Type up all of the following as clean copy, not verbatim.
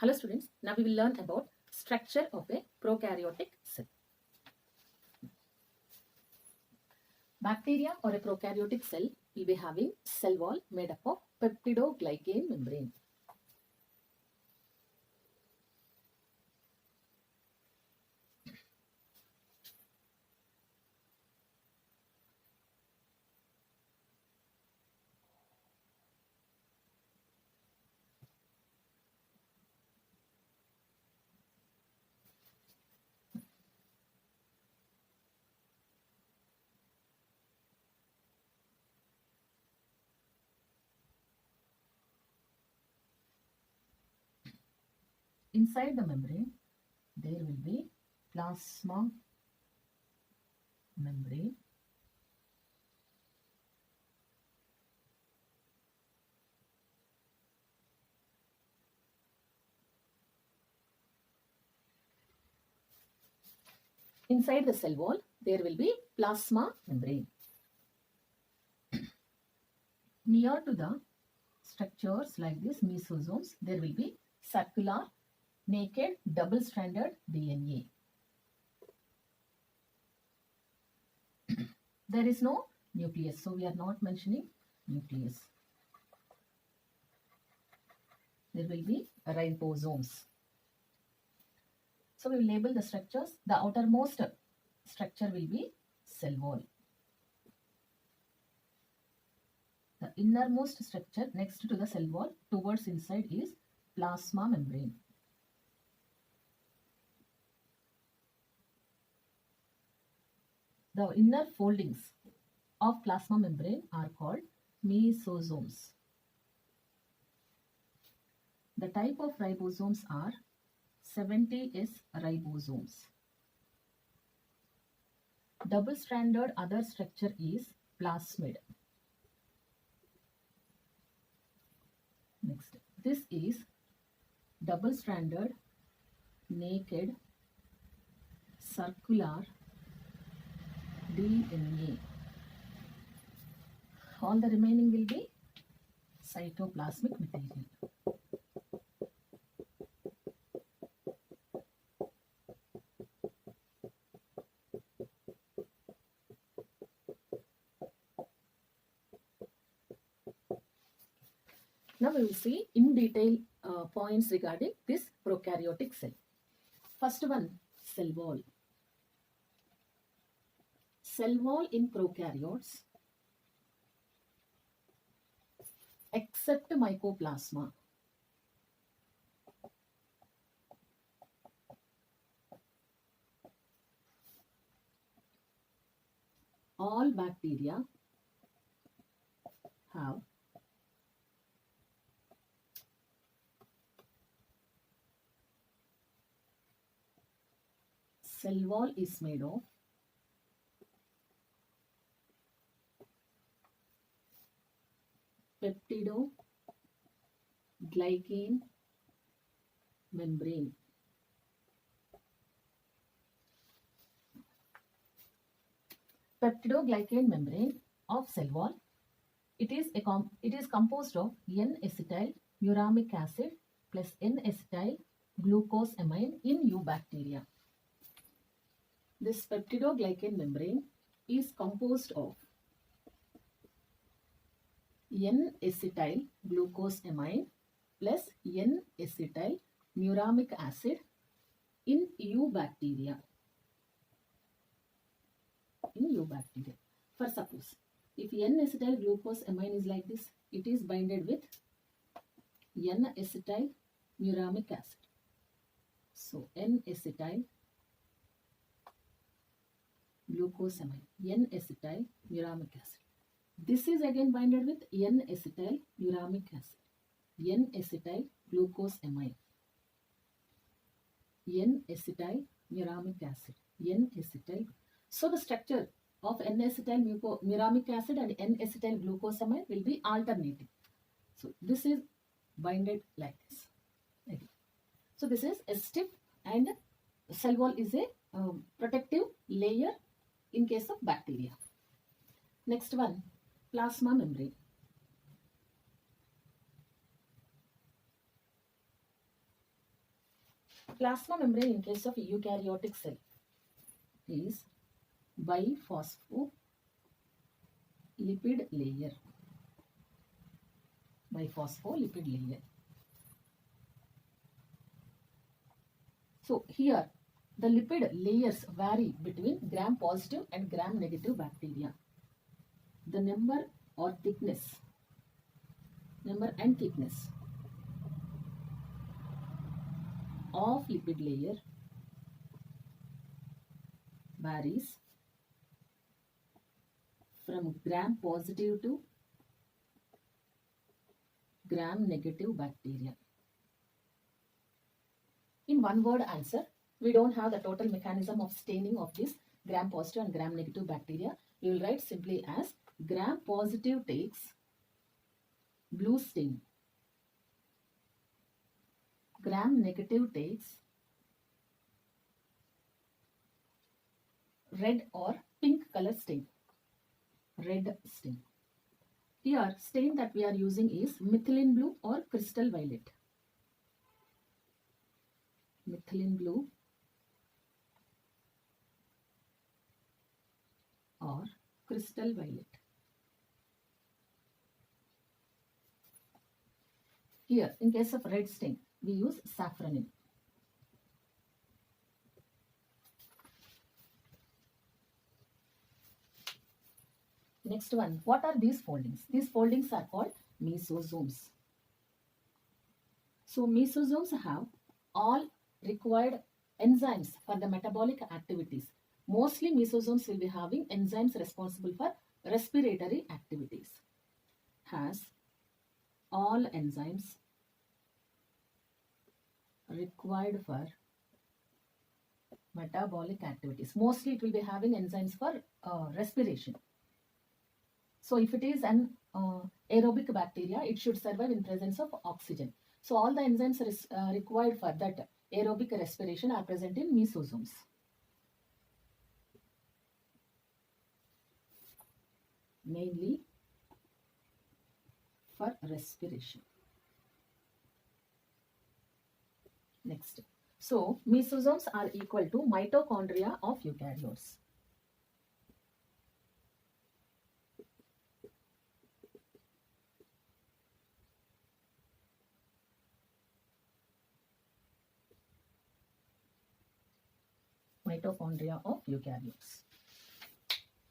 Hello students, now we will learn about structure of a prokaryotic cell. Bacteria or a prokaryotic cell will be having cell wall made up of peptidoglycan membrane. Inside the membrane, there will be plasma membrane. Inside the cell wall, there will be plasma membrane. Near to the structures like this mesosomes, there will be circular, naked, double-stranded DNA. There is no nucleus, so we are not mentioning nucleus. There will be ribosomes. So we will label the structures. The outermost structure will be cell wall. The innermost structure next to the cell wall towards inside is plasma membrane. The inner foldings of plasma membrane are called mesosomes. The type of ribosomes are 70S ribosomes. Double-stranded other structure is plasmid. Next, this is double-stranded, naked, circular DNA. All the remaining will be cytoplasmic material. Now we will see in detail points regarding this prokaryotic cell. First one, cell wall. Cell wall in prokaryotes except mycoplasma. All bacteria have cell wall is made of peptidoglycan membrane. Peptidoglycan membrane of cell wall. It is composed of N-acetyl muramic acid plus N-acetyl glucosamine in eubacteria. This peptidoglycan membrane is composed of N-acetyl glucosamine plus N-acetyl muramic acid in eubacteria. For suppose, if N-acetyl glucosamine is like this, it is binded with N-acetyl muramic acid. So N-acetyl glucosamine, N-acetyl muramic acid. This is again binded with N-acetyl muramic acid, N-acetyl glucosamine, N-acetyl muramic acid, N-acetyl. So the structure of N-acetyl muramic acid and N-acetyl glucosamine will be alternating. So this is binded like this. Okay. So this is a stiff, and cell wall is a protective layer in case of bacteria. Next one, plasma membrane. Plasma membrane in case of eukaryotic cell is biphospholipid layer. Biphospholipid layer. So here the lipid layers vary between gram-positive and gram-negative bacteria. The number and thickness of lipid layer varies from gram-positive to gram-negative bacteria. In one word answer, we don't have the total mechanism of staining of this gram-positive and gram-negative bacteria. We will write simply as gram-positive takes blue stain, gram-negative takes red or pink color stain, red stain. Here stain that we are using is methylene blue or crystal violet. Methylene blue or crystal violet. Here in case of red stain we use safranin. Next one, what are these foldings? These foldings are called mesosomes. So mesosomes have all required enzymes for the metabolic activities. Mostly mesosomes will be having enzymes responsible for respiratory activities. Has all enzymes required for metabolic activities. Mostly it will be having enzymes for respiration. So if it is an aerobic bacteria, it should survive in presence of oxygen. So all the enzymes required for that aerobic respiration are present in mesosomes. Mainly for respiration. Next. So mesosomes are equal to mitochondria of eukaryotes. Mitochondria of eukaryotes.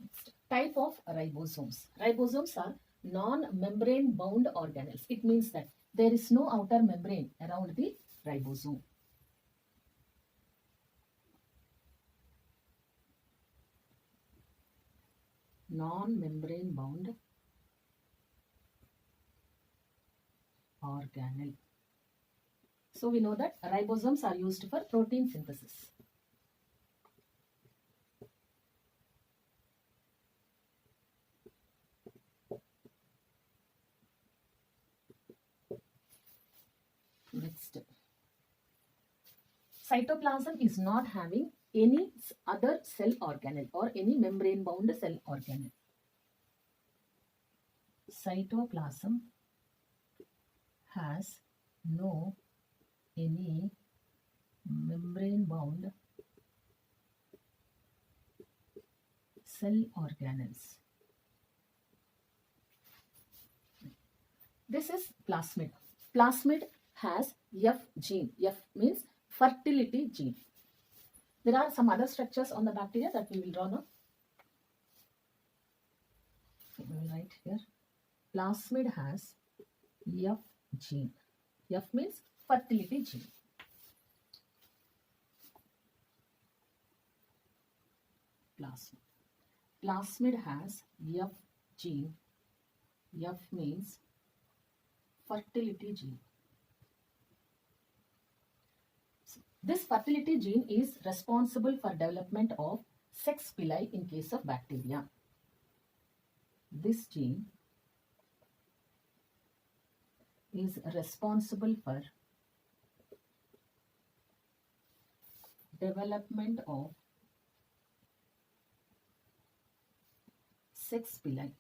Next. Type of ribosomes. Ribosomes are non-membrane bound organelles. It means that there is no outer membrane around the ribosome. Non-membrane bound organelle. So we know that ribosomes are used for protein synthesis. Next, cytoplasm is not having any other cell organelle or any membrane bound cell organelle. Cytoplasm has no any membrane bound cell organelles. This is plasmid. Plasmid has F gene. F means fertility gene. There are some other structures on the bacteria that we will draw now. We will write here. Plasmid has F gene. F means fertility gene. Plasmid. Plasmid has F gene. F means fertility gene. This fertility gene is responsible for development of sex pili in case of bacteria. This gene is responsible for development of sex pili.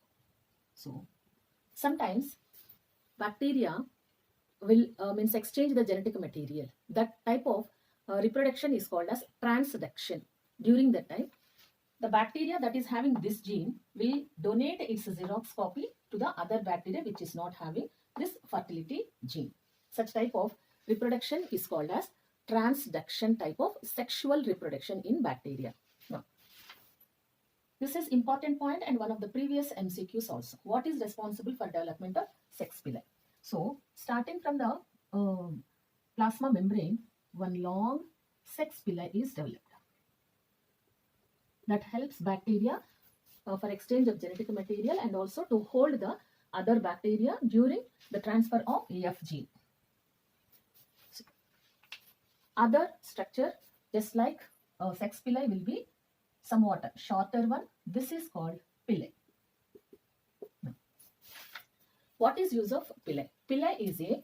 So sometimes bacteria will exchange the genetic material. That type of reproduction is called as transduction. During that time, the bacteria that is having this gene will donate its Xerox copy to the other bacteria which is not having this fertility gene. Such type of reproduction is called as transduction type of sexual reproduction in bacteria. Now, this is important point and one of the previous MCQs also. What is responsible for development of sex pili? So, starting from the plasma membrane, one long sex pili is developed that helps bacteria for exchange of genetic material and also to hold the other bacteria during the transfer of F gene. So, other structure, just like sex pili, will be somewhat shorter one. This is called pili. Now, what is use of pili? Pili is a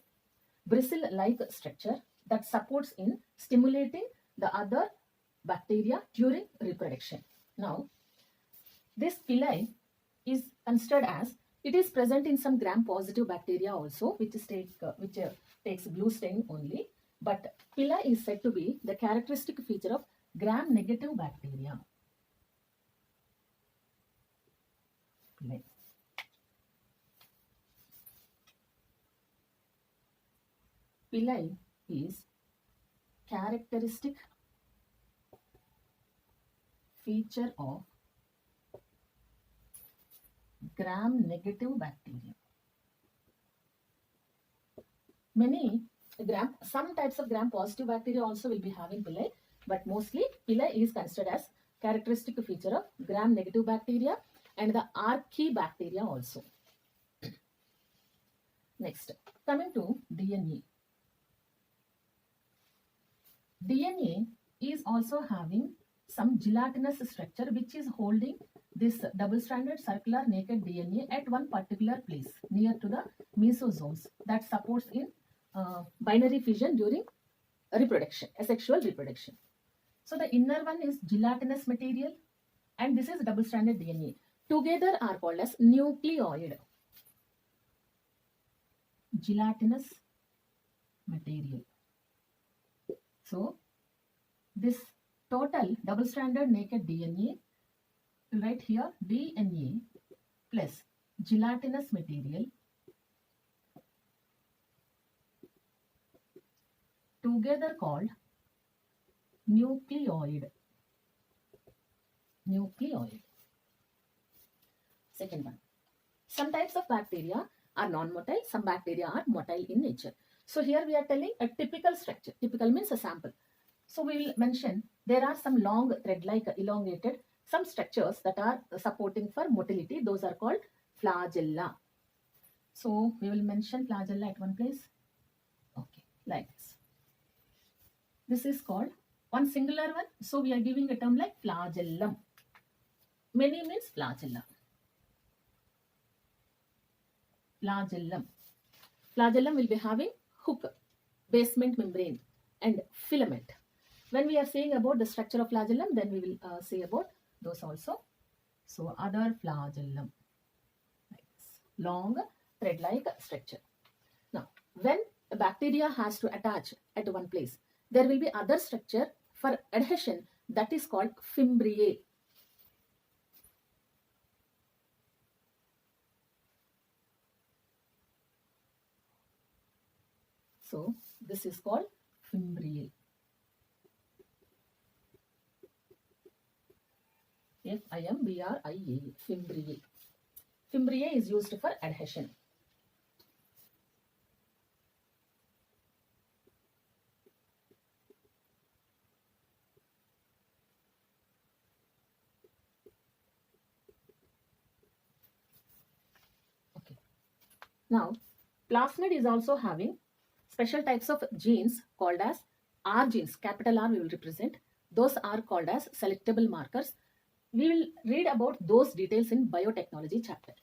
bristle-like structure that supports in stimulating the other bacteria during reproduction. Now, this pili is considered as it is present in some gram-positive bacteria also, which takes blue stain only. But pili is said to be the characteristic feature of gram-negative bacteria. Pili. Pili is characteristic feature of gram-negative bacteria. Some types of gram-positive bacteria also will be having pili, but mostly pili is considered as characteristic feature of gram-negative bacteria and the archaebacteria also. Next, coming to DNA. DNA is also having some gelatinous structure which is holding this double-stranded circular naked DNA at one particular place near to the mesosomes that supports in binary fission during reproduction, asexual reproduction. So the inner one is gelatinous material and this is double-stranded DNA. Together are called as nucleoid. Gelatinous material. So this total double-stranded naked DNA, we'll write here DNA plus gelatinous material together called nucleoid. Nucleoid. Second one. Some types of bacteria are non-motile, some bacteria are motile in nature. So here we are telling a typical structure. Typical means a sample. So we will mention there are some long thread-like elongated, some structures that are supporting for motility. Those are called flagella. So we will mention flagella at one place. Okay, like this. This is called one singular one. So we are giving a term like flagellum. Many means flagella. Flagellum. Flagellum will be having hook, basement membrane and filament. When we are saying about the structure of flagellum, then we will say about those also. So other flagellum, like this, long thread-like structure. Now, when a bacteria has to attach at one place, there will be other structure for adhesion that is called fimbriae. So this is called fimbriae. F-I-M-B-R-I-A, fimbriae. Fimbriae is used for adhesion. Okay. Now, plasmid is also having special types of genes called as R genes. Capital R we will represent. Those are called as selectable markers. We will read about those details in biotechnology chapter.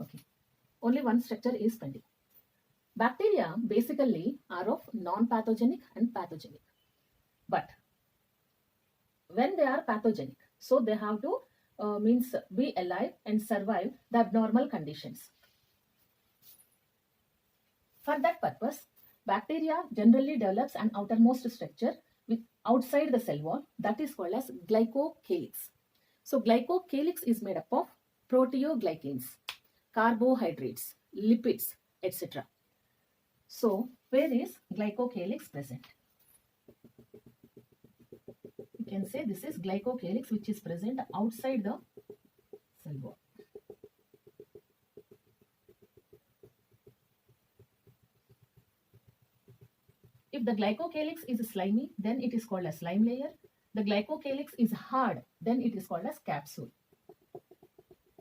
Okay. Only one structure is pending. Bacteria basically are of non-pathogenic and pathogenic. But when they are pathogenic, so they have to be alive and survive the abnormal conditions. For that purpose, Bacteria generally develops an outermost structure with outside the cell wall that is called as glycocalyx. So glycocalyx is made up of proteoglycans, carbohydrates, lipids, etc. So where is glycocalyx present? You can say this is glycocalyx which is present outside the cell wall. If the glycocalyx is slimy, then it is called as slime layer. The glycocalyx is hard, then it is called as capsule.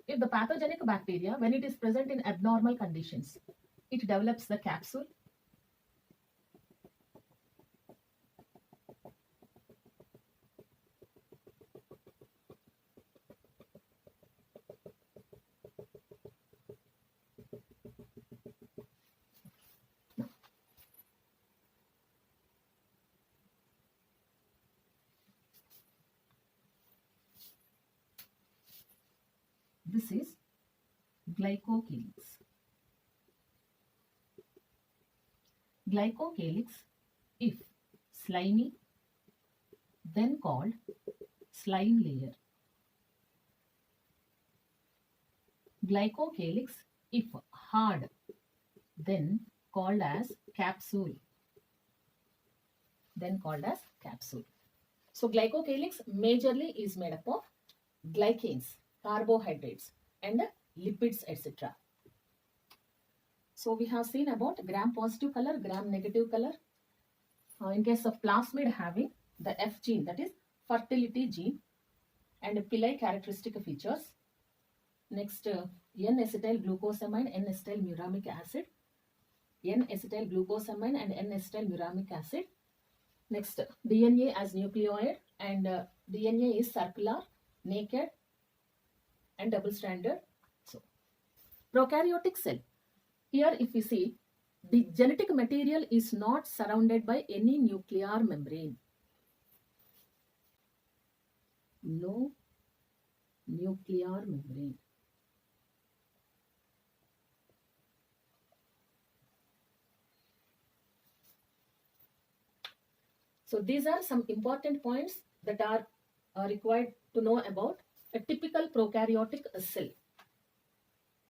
If the pathogenic bacteria, when it is present in abnormal conditions, it develops the capsule. This is glycocalyx. Glycocalyx, if slimy, then called slime layer. Glycocalyx, if hard, then called as capsule. So glycocalyx majorly is made up of glycans, carbohydrates, and lipids, etc. So we have seen about gram positive color, gram negative color. In case of plasmid having the F gene, that is fertility gene, and pili characteristic features. Next, N-acetyl glucosamine, N-acetyl muramic acid, N-acetyl glucosamine and N-acetyl muramic acid. Next, DNA as nucleoid, and DNA is circular, naked, and double-stranded. So, prokaryotic cell. Here, if we see, the genetic material is not surrounded by any nuclear membrane. No nuclear membrane. So these are some important points that are required to know about a typical prokaryotic cell.